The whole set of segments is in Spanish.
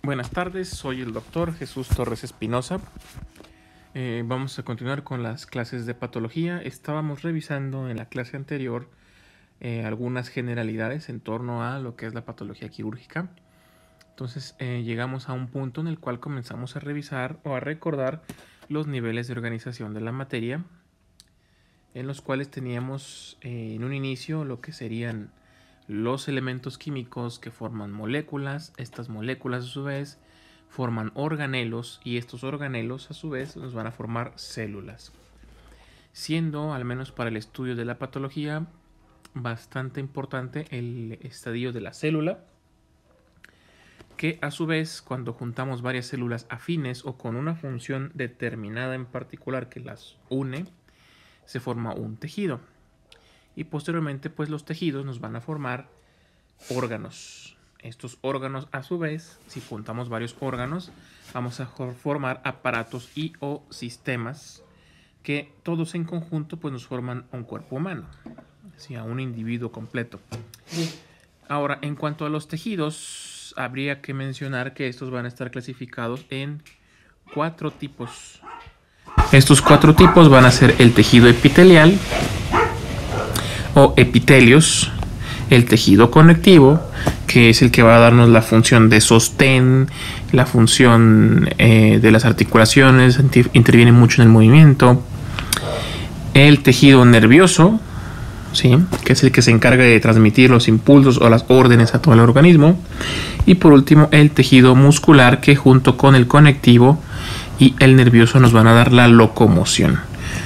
Buenas tardes, soy el doctor Jesús Torres Espinosa. Vamos a continuar con las clases de patología. Estábamos revisando en la clase anterior algunas generalidades en torno a lo que es la patología quirúrgica. Entonces llegamos a un punto en el cual comenzamos a revisar o a recordar los niveles de organización de la materia, en los cuales teníamos en un inicio lo que serían los elementos químicos que forman moléculas. Estas moléculas a su vez forman organelos y estos organelos a su vez nos van a formar células, siendo, al menos para el estudio de la patología, bastante importante el estadio de la célula, que a su vez, cuando juntamos varias células afines o con una función determinada en particular que las une, se forma un tejido. Y posteriormente, pues los tejidos nos van a formar órganos. Estos órganos, a su vez, si juntamos varios órganos, vamos a formar aparatos y o sistemas que todos en conjunto pues nos forman un cuerpo humano, ¿sí? A un individuo completo. Ahora, en cuanto a los tejidos, habría que mencionar que estos van a estar clasificados en 4 tipos. Estos 4 tipos van a ser el tejido epitelial o epitelios, el tejido conectivo, que es el que va a darnos la función de sostén, la función de las articulaciones, interviene mucho en el movimiento. El tejido nervioso, ¿sí?, que es el que se encarga de transmitir los impulsos o las órdenes a todo el organismo. Y por último, el tejido muscular, que junto con el conectivo y el nervioso nos van a dar la locomoción,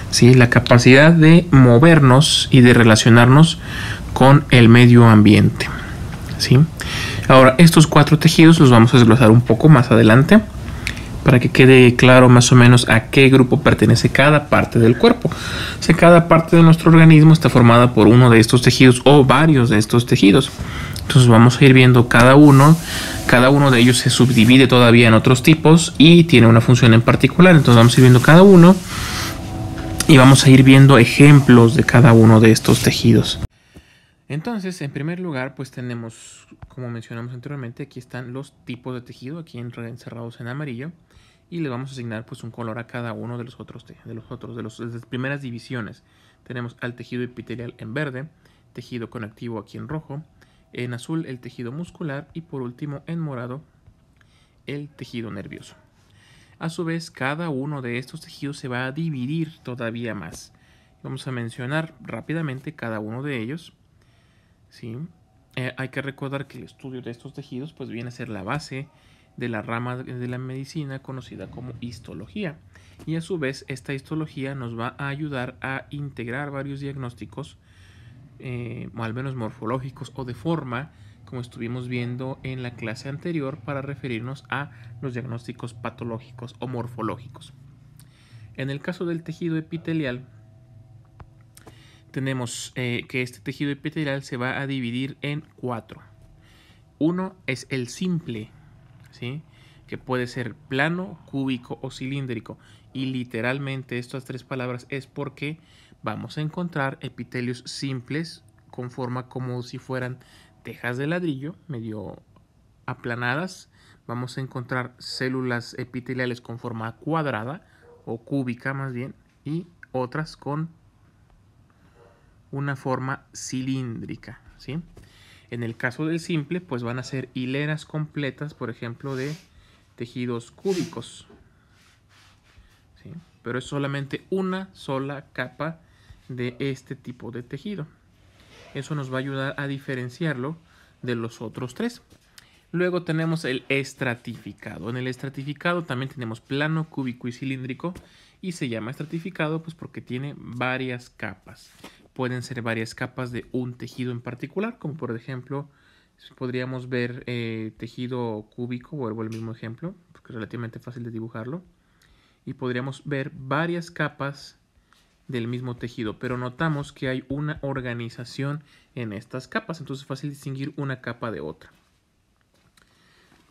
¿sí?, la capacidad de movernos y de relacionarnos con el medio ambiente, ¿sí? Ahora, estos 4 tejidos los vamos a desglosar un poco más adelante para que quede claro más o menos a qué grupo pertenece cada parte del cuerpo. O sea, cada parte de nuestro organismo está formada por uno de estos tejidos o varios de estos tejidos. Entonces vamos a ir viendo cada uno de ellos se subdivide todavía en otros tipos y tiene una función en particular. Entonces vamos a ir viendo cada uno y vamos a ir viendo ejemplos de cada uno de estos tejidos. Entonces, en primer lugar, pues tenemos, como mencionamos anteriormente, aquí están los tipos de tejido, aquí encerrados en amarillo, y le vamos a asignar pues un color a cada uno de las primeras divisiones. Tenemos al tejido epitelial en verde, tejido conectivo aquí en rojo, en azul el tejido muscular y por último en morado el tejido nervioso. A su vez, cada uno de estos tejidos se va a dividir todavía más. Vamos a mencionar rápidamente cada uno de ellos. ¿Sí? Hay que recordar que el estudio de estos tejidos pues viene a ser la base de la rama de la medicina conocida como histología, y a su vez esta histología nos va a ayudar a integrar varios diagnósticos o al menos morfológicos o de forma, como estuvimos viendo en la clase anterior, para referirnos a los diagnósticos patológicos o morfológicos. En el caso del tejido epitelial, tenemos que este tejido epitelial se va a dividir en 4. Uno es el simple, ¿sí?, que puede ser plano, cúbico o cilíndrico. Y literalmente estas 3 palabras es porque vamos a encontrar epitelios simples con forma como si fueran tejas de ladrillo, medio aplanadas. Vamos a encontrar células epiteliales con forma cuadrada o cúbica más bien, y otras con una forma cilíndrica, ¿sí? En el caso del simple, pues van a ser hileras completas, por ejemplo, de tejidos cúbicos, ¿sí? Pero es solamente una sola capa de este tipo de tejido. Eso nos va a ayudar a diferenciarlo de los otros 3. Luego tenemos el estratificado. En el estratificado también tenemos plano, cúbico y cilíndrico, y se llama estratificado pues porque tiene varias capas. Pueden ser varias capas de un tejido en particular, como por ejemplo podríamos ver tejido cúbico, vuelvo al mismo ejemplo porque es relativamente fácil de dibujarlo, y podríamos ver varias capas del mismo tejido, pero notamos que hay una organización en estas capas, entonces es fácil distinguir una capa de otra.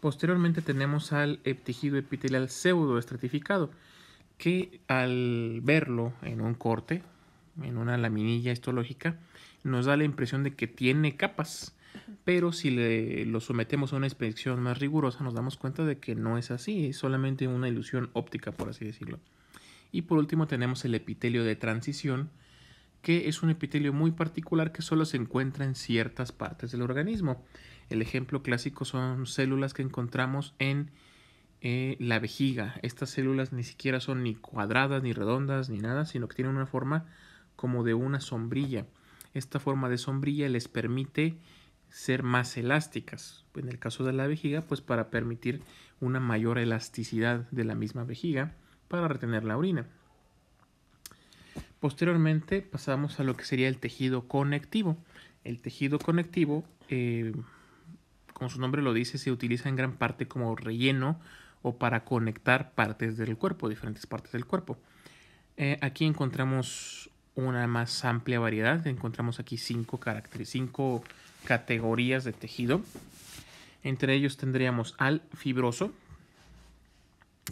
Posteriormente tenemos al tejido epitelial pseudoestratificado, que al verlo en un corte, en una laminilla histológica, nos da la impresión de que tiene capas, Pero si lo sometemos a una inspección más rigurosa, nos damos cuenta de que no es así, es solamente una ilusión óptica, por así decirlo. Y por último tenemos el epitelio de transición, que es un epitelio muy particular que solo se encuentra en ciertas partes del organismo. El ejemplo clásico son células que encontramos en la vejiga. Estas células ni siquiera son ni cuadradas, ni redondas, ni nada, sino que tienen una forma como de una sombrilla. Esta forma de sombrilla les permite ser más elásticas. En el caso de la vejiga, pues para permitir una mayor elasticidad de la misma vejiga para retener la orina. Posteriormente pasamos a lo que sería el tejido conectivo. El tejido conectivo, como su nombre lo dice, se utiliza en gran parte como relleno o para conectar partes del cuerpo, diferentes partes del cuerpo. Aquí encontramos una más amplia variedad. Encontramos aquí cinco categorías de tejido. Entre ellos tendríamos al fibroso,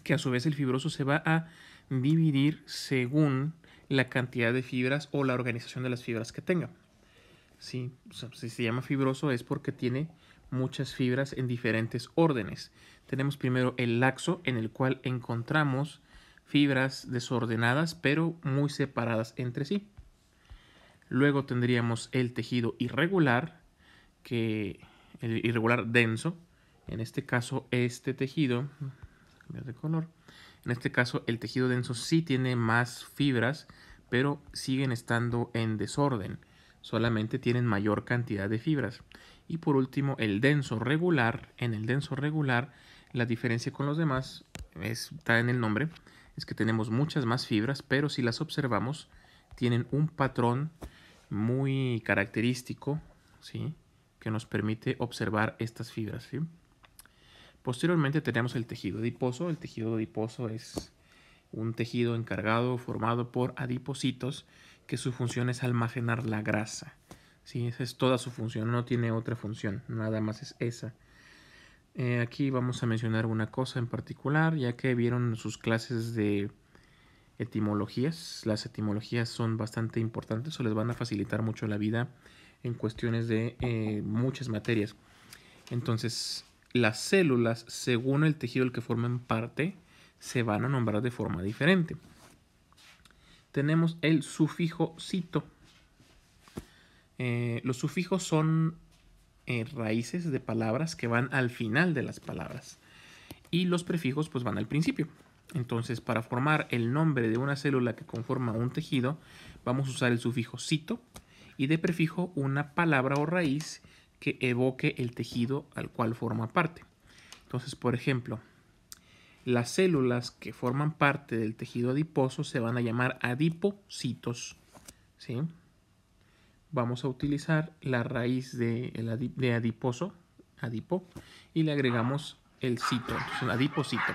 que a su vez el fibroso se va a dividir según la cantidad de fibras o la organización de las fibras que tenga. Sí, o sea, si se llama fibroso es porque tiene muchas fibras en diferentes órdenes. Tenemos primero el laxo, en el cual encontramos fibras desordenadas pero muy separadas entre sí. Luego tendríamos el tejido irregular, el irregular denso. En este caso, este tejido, cambiar de color. En este caso, el tejido denso sí tiene más fibras, pero siguen estando en desorden. Solamente tienen mayor cantidad de fibras. Y por último, el denso regular. En el denso regular, la diferencia con los demás está en el nombre. Es que tenemos muchas más fibras, pero si las observamos, tienen un patrón muy característico, ¿sí?, que nos permite observar estas fibras, ¿sí? Posteriormente tenemos el tejido adiposo. El tejido adiposo es un tejido encargado, formado por adipocitos, que su función es almacenar la grasa. Sí, esa es toda su función, no tiene otra función, nada más es esa. Aquí vamos a mencionar una cosa en particular, ya que vieron sus clases de etimologías. Las etimologías son bastante importantes o les van a facilitar mucho la vida en cuestiones de muchas materias. Entonces, las células, según el tejido del que forman parte, se van a nombrar de forma diferente. Tenemos el sufijo cito. Los sufijos son raíces de palabras que van al final de las palabras. Y los prefijos pues van al principio. Entonces, para formar el nombre de una célula que conforma un tejido, vamos a usar el sufijo cito y de prefijo una palabra o raíz que evoque el tejido al cual forma parte. Entonces, por ejemplo, las células que forman parte del tejido adiposo se van a llamar adipocitos, ¿sí? Vamos a utilizar la raíz de adiposo, adipo, y le agregamos el cito, entonces adipocito.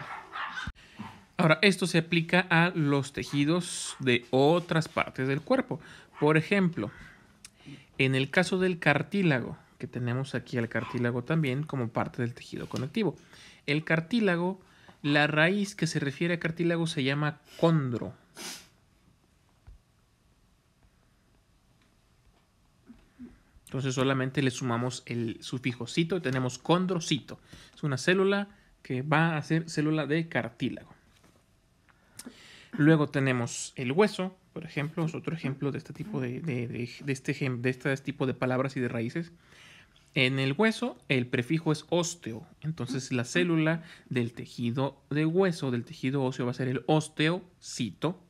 Ahora, esto se aplica a los tejidos de otras partes del cuerpo. Por ejemplo, en el caso del cartílago, que tenemos aquí al cartílago también como parte del tejido conectivo. El cartílago, la raíz que se refiere a cartílago se llama condro. Entonces solamente le sumamos el sufijo cito y tenemos condrocito. Es una célula que va a ser célula de cartílago. Luego tenemos el hueso, por ejemplo, es otro ejemplo de este tipo de tipo de palabras y de raíces. En el hueso, el prefijo es ósteo. Entonces, la célula del tejido de hueso, del tejido óseo, va a ser el osteocito.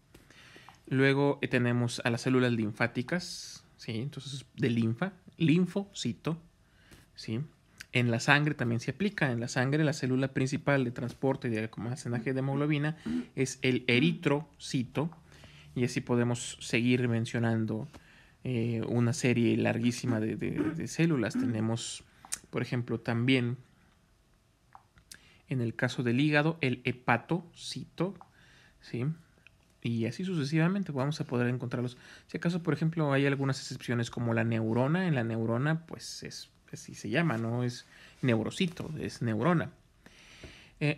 Luego tenemos a las células linfáticas, ¿sí? Entonces, de linfa, linfocito, ¿sí? En la sangre también se aplica. En la sangre, la célula principal de transporte y de almacenaje de hemoglobina es el eritrocito. Y así podemos seguir mencionando una serie larguísima de células. Tenemos, por ejemplo, también en el caso del hígado, el hepatocito, ¿sí? Y así sucesivamente vamos a poder encontrarlos. Si acaso, por ejemplo, hay algunas excepciones como la neurona. En la neurona, pues así se llama, no es neurocito, es neurona.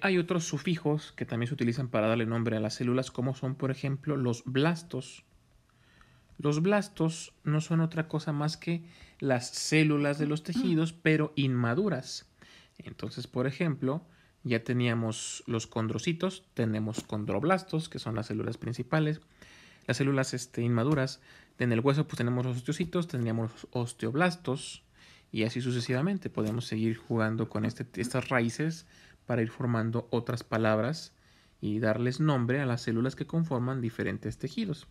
Hay otros sufijos que también se utilizan para darle nombre a las células, como son, por ejemplo, los blastos. Los blastos no son otra cosa más que las células de los tejidos, pero inmaduras. Entonces, por ejemplo, ya teníamos los condrocitos, tenemos condroblastos, que son las células principales. Las células inmaduras. En el hueso pues tenemos los osteocitos, tendríamos los osteoblastos y así sucesivamente. Podemos seguir jugando con estas raíces para ir formando otras palabras y darles nombre a las células que conforman diferentes tejidos.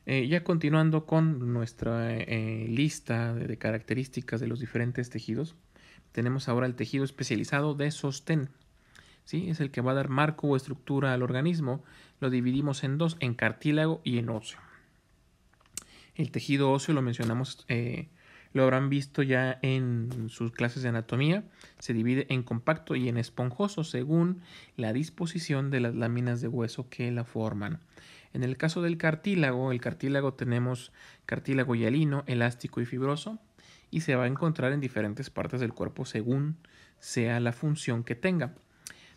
Ya continuando con nuestra lista de características de los diferentes tejidos, tenemos ahora el tejido especializado de sostén. ¿Sí? Es el que va a dar marco o estructura al organismo. Lo dividimos en dos, en cartílago y en óseo. El tejido óseo lo mencionamos, lo habrán visto ya en sus clases de anatomía. Se divide en compacto y en esponjoso según la disposición de las láminas de hueso que la forman. En el caso del cartílago, el cartílago tenemos cartílago hialino, elástico y fibroso, y se va a encontrar en diferentes partes del cuerpo según sea la función que tenga.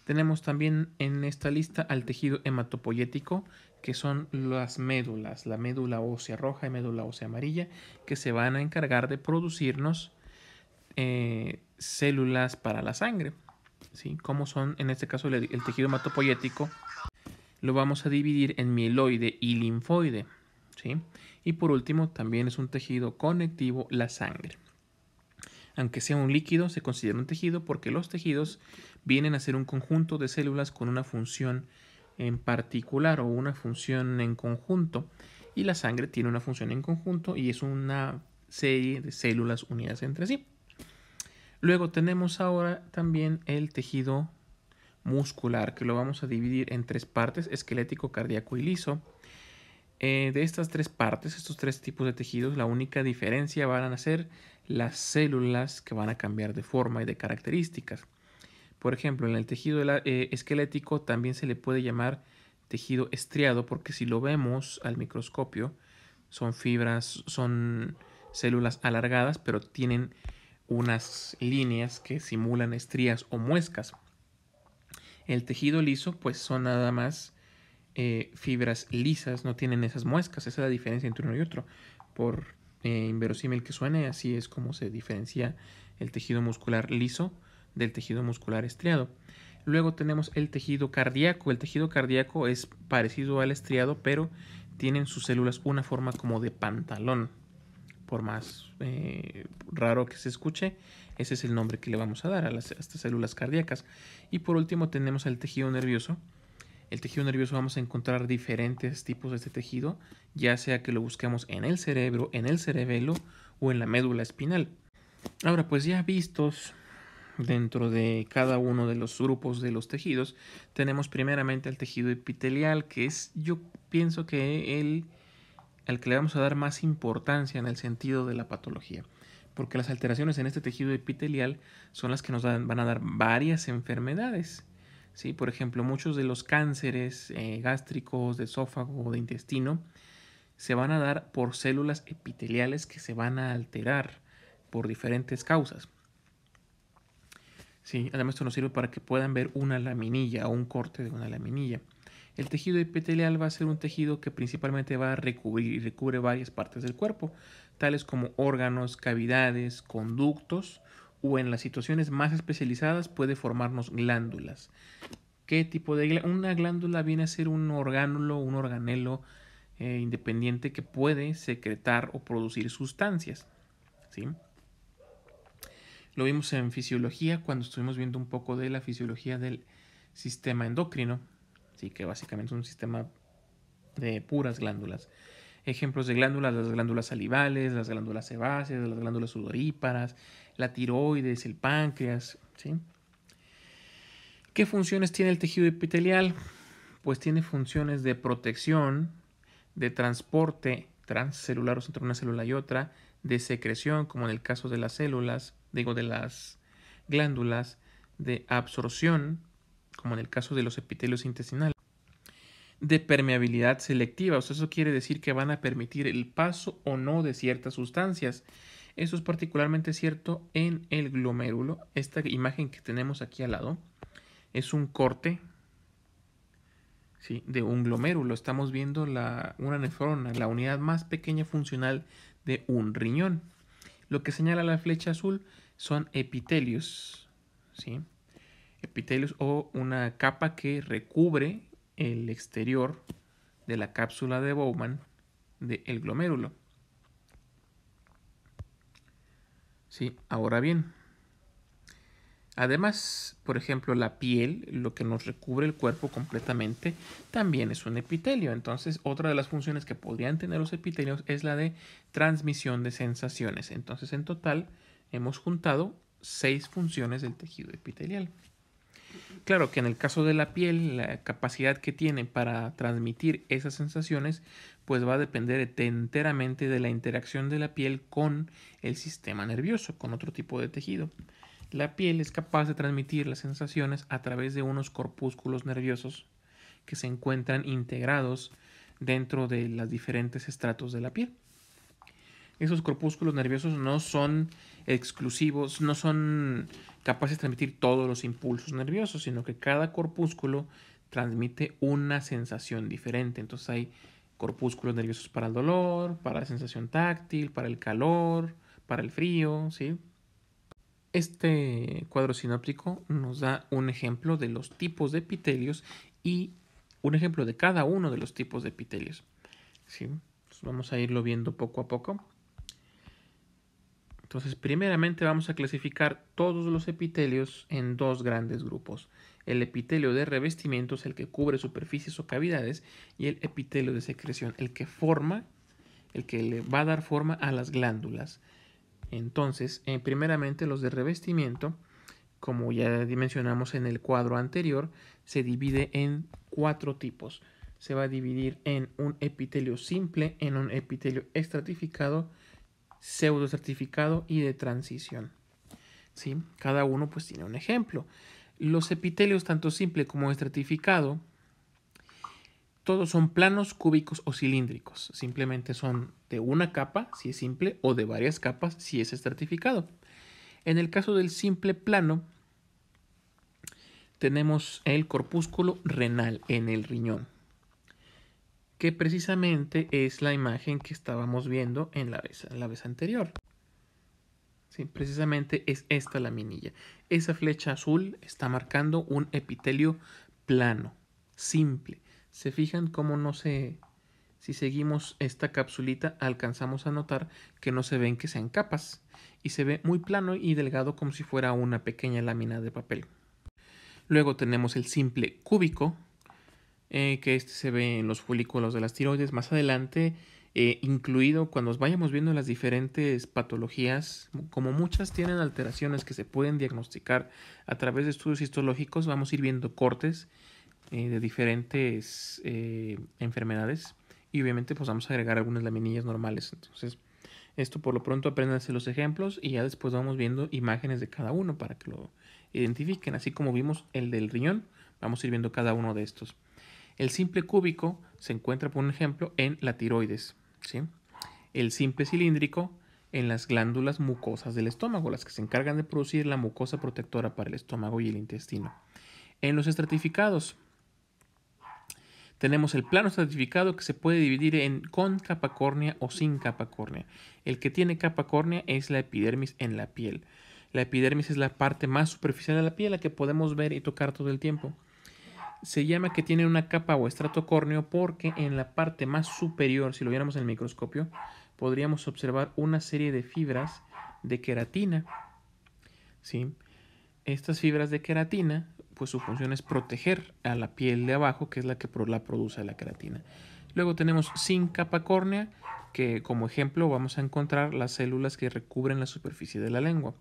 Tenemos también en esta lista al tejido hematopoyético, que son las médulas, la médula ósea roja y médula ósea amarilla, que se van a encargar de producirnos células para la sangre. ¿Sí? Como son, en este caso, el tejido hematopoyético, lo vamos a dividir en mieloide y linfoide. ¿Sí? Y por último, también es un tejido conectivo la sangre. Aunque sea un líquido, se considera un tejido porque los tejidos vienen a ser un conjunto de células con una función en particular o una función en conjunto. Y la sangre tiene una función en conjunto y es una serie de células unidas entre sí. Luego tenemos ahora también el tejido muscular, que lo vamos a dividir en tres partes: esquelético, cardíaco y liso. De estas tres partes, estos tres tipos de tejidos, la única diferencia van a ser las células que van a cambiar de forma y de características. Por ejemplo, en el tejido esquelético también se le puede llamar tejido estriado, porque si lo vemos al microscopio, son fibras, son células alargadas, pero tienen unas líneas que simulan estrías o muescas. El tejido liso, pues son nada más fibras lisas, no tienen esas muescas. Esa es la diferencia entre uno y otro. Por inverosímil que suene, así es como se diferencia el tejido muscular liso del tejido muscular estriado. Luego tenemos el tejido cardíaco. El tejido cardíaco es parecido al estriado, pero tienen sus células una forma como de pantalón. Por más raro que se escuche, ese es el nombre que le vamos a dar a estas células cardíacas. Y por último tenemos el tejido nervioso. El tejido nervioso vamos a encontrar diferentes tipos de este tejido, ya sea que lo busquemos en el cerebro, en el cerebelo o en la médula espinal. Ahora, pues ya vistos dentro de cada uno de los grupos de los tejidos, tenemos primeramente el tejido epitelial, que es, yo pienso que al que le vamos a dar más importancia en el sentido de la patología, porque las alteraciones en este tejido epitelial son las que nos van a dar varias enfermedades. ¿Sí? Por ejemplo, muchos de los cánceres gástricos, de esófago o de intestino se van a dar por células epiteliales que se van a alterar por diferentes causas. ¿Sí? Además, esto nos sirve para que puedan ver una laminilla o un corte de una laminilla. El tejido epitelial va a ser un tejido que principalmente va a recubrir y recubre varias partes del cuerpo, tales como órganos, cavidades, conductos, o en las situaciones más especializadas puede formarnos glándulas. ¿Qué tipo de glándula? Una glándula viene a ser un orgánulo, un organelo independiente que puede secretar o producir sustancias. ¿Sí? Lo vimos en fisiología cuando estuvimos viendo un poco de la fisiología del sistema endocrino, ¿sí? Que básicamente es un sistema de puras glándulas. Ejemplos de glándulas: las glándulas salivales, las glándulas sebáceas, las glándulas sudoríparas, la tiroides, el páncreas. ¿Sí? ¿Qué funciones tiene el tejido epitelial? Pues tiene funciones de protección, de transporte transcelular entre una célula y otra, de secreción, como en el caso de las células, de las glándulas, de absorción, como en el caso de los epitelios intestinales, de permeabilidad selectiva. O sea, eso quiere decir que van a permitir el paso o no de ciertas sustancias. Eso es particularmente cierto en el glomérulo. Esta imagen que tenemos aquí al lado es un corte, ¿sí? De un glomérulo. Estamos viendo una nefrona, la unidad más pequeña funcional de un riñón. Lo que señala la flecha azul son epitelios, ¿sí? Epitelios o una capa que recubre el exterior de la cápsula de Bowman del glomérulo. ¿Sí? Ahora bien, además, por ejemplo, la piel, lo que nos recubre el cuerpo completamente, también es un epitelio. Entonces, otra de las funciones que podrían tener los epitelios es la de transmisión de sensaciones. Entonces, en total, hemos juntado 6 funciones del tejido epitelial. Claro que en el caso de la piel, la capacidad que tiene para transmitir esas sensaciones, pues va a depender enteramente de la interacción de la piel con el sistema nervioso, con otro tipo de tejido. La piel es capaz de transmitir las sensaciones a través de unos corpúsculos nerviosos que se encuentran integrados dentro de los diferentes estratos de la piel. Esos corpúsculos nerviosos no son exclusivos, no son capaces de transmitir todos los impulsos nerviosos, sino que cada corpúsculo transmite una sensación diferente. Entonces hay corpúsculos nerviosos para el dolor, para la sensación táctil, para el calor, para el frío, ¿sí? Este cuadro sinóptico nos da un ejemplo de los tipos de epitelios y un ejemplo de cada uno de los tipos de epitelios, ¿sí? Entonces vamos a irlo viendo poco a poco. Entonces, primeramente vamos a clasificar todos los epitelios en 2 grandes grupos. El epitelio de revestimiento es el que cubre superficies o cavidades y el epitelio de secreción, el que le va a dar forma a las glándulas. Entonces, primeramente los de revestimiento, como ya mencionamos en el cuadro anterior, se divide en 4 tipos. Se va a dividir en un epitelio simple, en un epitelio estratificado, pseudoestratificado y de transición. ¿Sí? Cada uno pues tiene un ejemplo. Los epitelios tanto simple como estratificado, todos son planos, cúbicos o cilíndricos. Simplemente son de una capa, si es simple, o de varias capas, si es estratificado. En el caso del simple plano, tenemos el corpúsculo renal en el riñón, que precisamente es la imagen que estábamos viendo en la vez anterior. Sí, precisamente es esta laminilla. Esa flecha azul está marcando un epitelio plano, simple. ¿Se fijan cómo no se... Si seguimos esta capsulita, alcanzamos a notar que no se ven que sean capas y se ve muy plano y delgado como si fuera una pequeña lámina de papel. Luego tenemos el simple cúbico, que este se ve en los folículos de las tiroides. Más adelante, incluido cuando vayamos viendo las diferentes patologías, como muchas tienen alteraciones que se pueden diagnosticar a través de estudios histológicos, vamos a ir viendo cortes de diferentes enfermedades y obviamente pues vamos a agregar algunas laminillas normales. Entonces, esto por lo pronto apréndanse los ejemplos y ya después vamos viendo imágenes de cada uno para que lo identifiquen. Así como vimos el del riñón, vamos a ir viendo cada uno de estos. El simple cúbico se encuentra, por ejemplo, en la tiroides, ¿sí? El simple cilíndrico en las glándulas mucosas del estómago, las que se encargan de producir la mucosa protectora para el estómago y el intestino. En los estratificados, tenemos el plano estratificado que se puede dividir con capa córnea o sin capa córnea. El que tiene capa córnea es la epidermis en la piel. La epidermis es la parte más superficial de la piel, la que podemos ver y tocar todo el tiempo. Se llama que tiene una capa o estrato córneo porque en la parte más superior, si lo viéramos en el microscopio, podríamos observar una serie de fibras de queratina, ¿sí? Estas fibras de queratina, pues su función es proteger a la piel de abajo, que es la que la produce la queratina. Luego tenemos sin capa córnea, que como ejemplo vamos a encontrar las células que recubren la superficie de la lengua.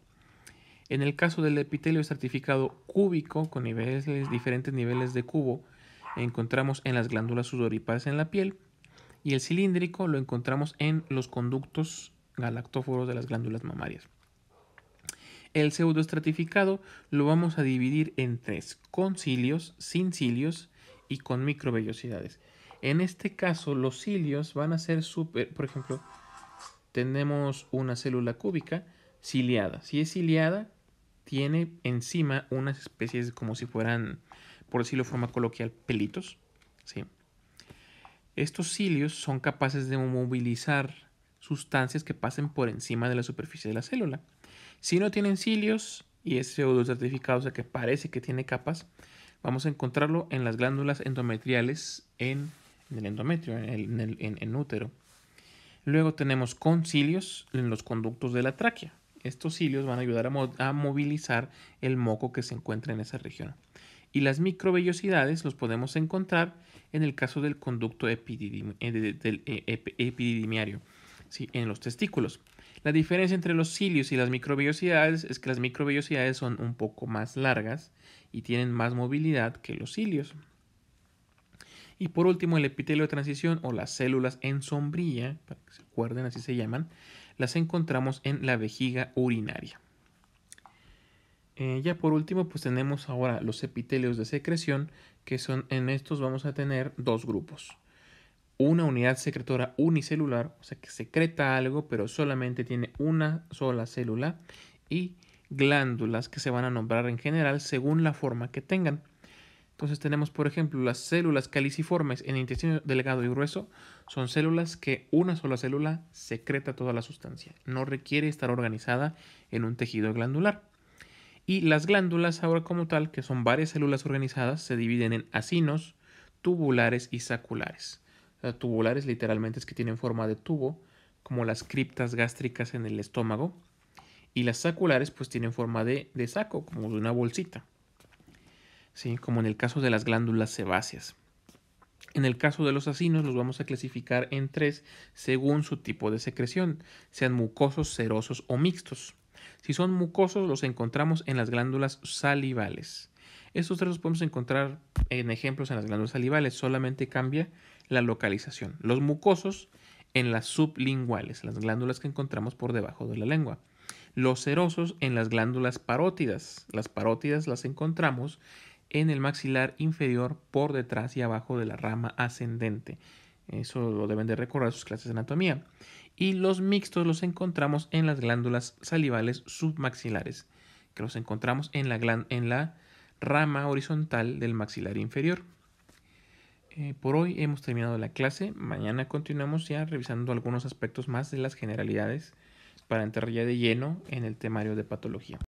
En el caso del epitelio estratificado cúbico, con diferentes niveles de cubo, encontramos en las glándulas sudoríparas en la piel, y el cilíndrico lo encontramos en los conductos galactóforos de las glándulas mamarias. El pseudoestratificado lo vamos a dividir en 3, con cilios, sin cilios y con microvellosidades. En este caso, los cilios van a ser por ejemplo, tenemos una célula cúbica ciliada. Si es ciliada, tiene encima unas especies como si fueran, por decirlo de forma coloquial, pelitos, ¿sí? Estos cilios son capaces de movilizar sustancias que pasen por encima de la superficie de la célula. Si no tienen cilios y es pseudoestratificado, o sea que parece que tiene capas, vamos a encontrarlo en las glándulas endometriales en el endometrio, en útero. Luego tenemos con cilios en los conductos de la tráquea. Estos cilios van a ayudar a movilizar el moco que se encuentra en esa región. Y las microvellosidades los podemos encontrar en el caso del conducto epididimiario, ¿sí? En los testículos. La diferencia entre los cilios y las microvellosidades es que las microvellosidades son un poco más largas y tienen más movilidad que los cilios. Y por último, el epitelio de transición o las células en sombrilla, para que se acuerden, así se llaman, las encontramos en la vejiga urinaria. Ya por último, pues tenemos ahora los epitelios de secreción, que son, en estos vamos a tener dos grupos. Una unidad secretora unicelular, o sea que secreta algo, pero solamente tiene una sola célula, y glándulas que se van a nombrar en general según la forma que tengan. Entonces tenemos, por ejemplo, las células caliciformes en intestino delgado y grueso. Son células que una sola célula secreta toda la sustancia. No requiere estar organizada en un tejido glandular. Y las glándulas ahora como tal, que son varias células organizadas, se dividen en acinos, tubulares y saculares. O sea, tubulares literalmente es que tienen forma de tubo, como las criptas gástricas en el estómago. Y las saculares pues tienen forma de saco, como de una bolsita. ¿Sí? Como en el caso de las glándulas sebáceas. En el caso de los acinos los vamos a clasificar en tres según su tipo de secreción, sean mucosos, serosos o mixtos. Si son mucosos los encontramos en las glándulas salivales. Estos tres los podemos encontrar en ejemplos en las glándulas salivales, solamente cambia la localización. Los mucosos en las sublinguales, las glándulas que encontramos por debajo de la lengua. Los serosos en las glándulas parótidas. Las parótidas las encontramos en el maxilar inferior por detrás y abajo de la rama ascendente. Eso lo deben de recordar sus clases de anatomía. Y los mixtos los encontramos en las glándulas salivales submaxilares, que los encontramos en la rama horizontal del maxilar inferior. Por hoy hemos terminado la clase. Mañana continuamos ya revisando algunos aspectos más de las generalidades para entrar ya de lleno en el temario de patología.